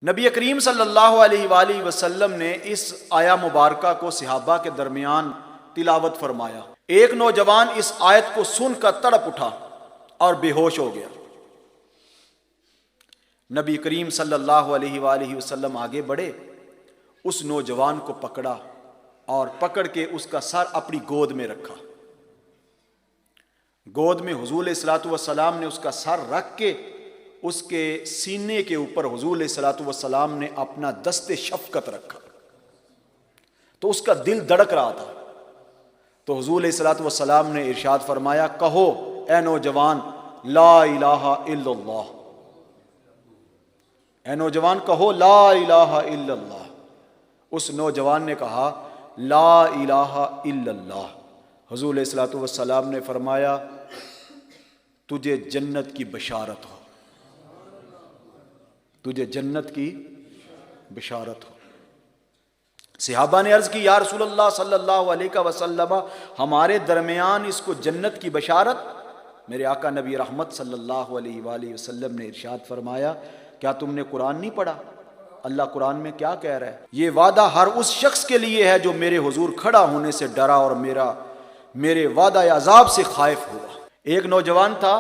نبی کریم صلی اللہ علیہ وآلہ وسلم نے اس آیا مبارکہ کو صحابہ کے درمیان تلاوت فرمایا۔ ایک نوجوان اس آیت کو سن کر تڑپ اٹھا اور بے ہوش ہو گیا۔ نبی کریم صلی اللہ علیہ وآلہ وسلم آگے بڑھے، اس نوجوان کو پکڑا اور پکڑ کے اس کا سر اپنی گود میں رکھا۔ گود میں حضور علیہ الصلوۃ والسلام نے اس کا سر رکھ کے اس کے سینے کے اوپر حضور علیہ الصلوۃ والسلام نے اپنا دست شفقت رکھا، تو اس کا دل دھڑک رہا تھا۔ تو حضور علیہ الصلوۃ والسلام نے ارشاد فرمایا، کہو اے نوجوان لا الہ الا اللہ، اے نوجوان کہو لا الہ الا اللہ۔ اس نوجوان نے کہا لا الہ الا اللہ۔ حضور علیہ الصلوۃ والسلام نے فرمایا، تجھے جنت کی بشارت ہو، تجھے جنت کی بشارت ہو۔ صحابہ نے عرض کی، یا رسول اللہ صلی اللہ علیہ وسلم، ہمارے درمیان اس کو جنت کی بشارت؟ میرے آقا نبی رحمت صلی اللہ علیہ وآلہ وسلم نے ارشاد فرمایا، کیا تم نے قرآن نہیں پڑھا؟ اللہ قرآن میں کیا کہہ رہا ہے؟ یہ وعدہ ہر اس شخص کے لیے ہے جو میرے حضور کھڑا ہونے سے ڈرا اور میرے وعدہ عذاب سے خائف ہوا۔ ایک نوجوان تھا،